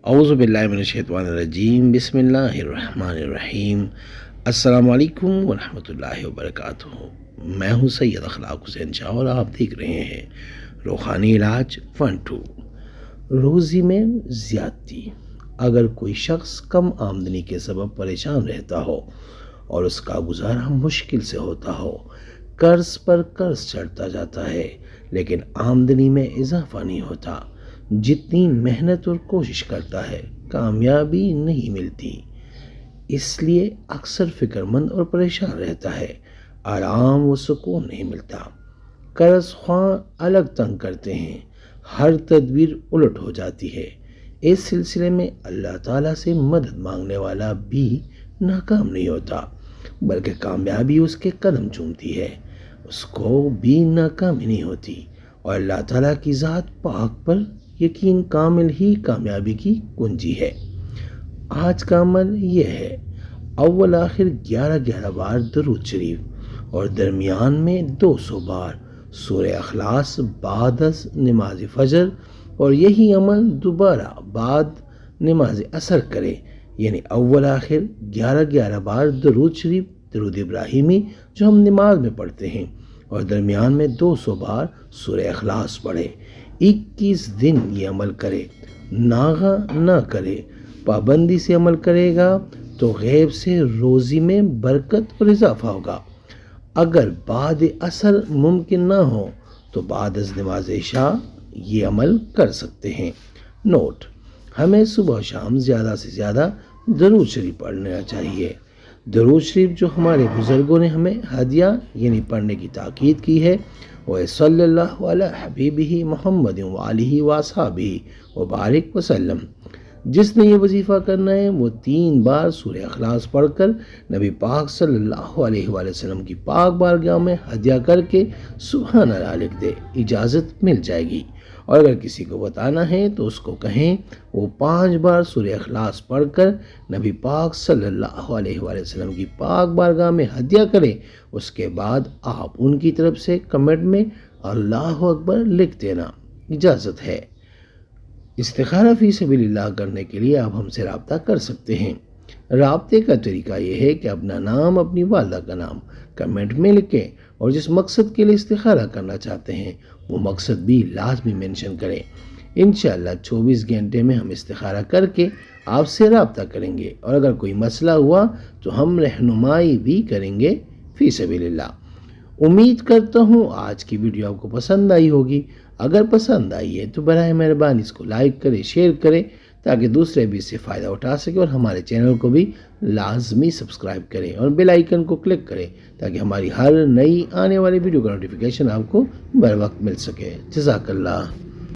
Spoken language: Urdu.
اعوذ باللہ من الشیطان الرجیم، بسم اللہ الرحمن الرحیم۔ السلام علیکم ورحمۃ اللہ وبرکاتہ۔ میں ہوں سید اخلاق حسین شاہ اور آپ دیکھ رہے ہیں روحانی علاج 1-2۔ روزی میں زیادتی۔ اگر کوئی شخص کم آمدنی کے سبب پریشان رہتا ہو اور اس کا گزارا مشکل سے ہوتا ہو، قرض پر قرض چڑھتا جاتا ہے لیکن آمدنی میں اضافہ نہیں ہوتا، جتنی محنت اور کوشش کرتا ہے کامیابی نہیں ملتی، اس لیے اکثر فکر مند اور پریشان رہتا ہے، آرام و سکون نہیں ملتا۔ قرض خواہ الگ تنگ کرتے ہیں، ہر تدبیر الٹ ہو جاتی ہے۔ اس سلسلے میں اللہ تعالیٰ سے مدد مانگنے والا بھی ناکام نہیں ہوتا بلکہ کامیابی اس کے قدم چومتی ہے، اس کو بھی ناکامی نہیں ہوتی، اور اللہ تعالیٰ کی ذات پاک پر یقین کامل ہی کامیابی کی کنجی ہے۔ آج کا عمل یہ ہے، اول آخر 11 بار درود شریف اور درمیان میں 200 بار سورہ اخلاص بعد از نماز فجر، اور یہی عمل دوبارہ بعد نماز عصر کرے، یعنی اول آخر 11 بار درود شریف، درود ابراہیمی جو ہم نماز میں پڑھتے ہیں، اور درمیان میں 200 بار سورہ اخلاص پڑھے۔ 21 دن یہ عمل کرے، ناغہ نہ کرے، پابندی سے عمل کرے گا تو غیب سے روزی میں برکت اور اضافہ ہوگا۔ اگر بعد عصر ممکن نہ ہو تو بعد از نماز عشاء یہ عمل کر سکتے ہیں۔ نوٹ: ہمیں صبح و شام زیادہ سے زیادہ درود شریف پڑھنا چاہیے۔ درود شریف جو ہمارے بزرگوں نے ہمیں ہدیہ یعنی پڑھنے کی تاکید کی ہے، وہ صلی اللہ علی حبیبہ محمد وآلہ واصحابہ وبارک وسلم۔ جس نے یہ وظیفہ کرنا ہے وہ 3 بار سورہ اخلاص پڑھ کر نبی پاک صلی اللہ علیہ وآلہ وسلم کی پاک بارگاہ میں ہدیہ کر کے سبحان اللہ لکھ دے، اجازت مل جائے گی۔ اور اگر کسی کو بتانا ہے تو اس کو کہیں وہ 5 بار سورہ اخلاص پڑھ کر نبی پاک صلی اللہ علیہ وآلہ وسلم کی پاک بارگاہ میں ہدیہ کرے، اس کے بعد آپ ان کی طرف سے کمنٹ میں اللہ اکبر لکھ دینا، اجازت ہے۔ استخارہ فی سبیل اللہ کرنے کے لیے آپ ہم سے رابطہ کر سکتے ہیں۔ رابطے کا طریقہ یہ ہے کہ اپنا نام، اپنی والدہ کا نام کمنٹ میں لکھیں اور جس مقصد کے لیے استخارہ کرنا چاہتے ہیں وہ مقصد بھی لازمی مینشن کریں۔ انشاءاللہ 24 گھنٹے میں ہم استخارہ کر کے آپ سے رابطہ کریں گے، اور اگر کوئی مسئلہ ہوا تو ہم رہنمائی بھی کریں گے فی سبیل اللہ۔ امید کرتا ہوں آج کی ویڈیو آپ کو پسند آئی ہوگی۔ اگر پسند آئی ہے تو براہ مہربانی اس کو لائک کریں، شیئر کریں تاکہ دوسرے بھی اس سے فائدہ اٹھا سکیں، اور ہمارے چینل کو بھی لازمی سبسکرائب کریں اور بیل آئیکن کو کلک کریں تاکہ ہماری ہر نئی آنے والی ویڈیو کا نوٹیفیکیشن آپ کو بر وقت مل سکے۔ جزاک اللہ۔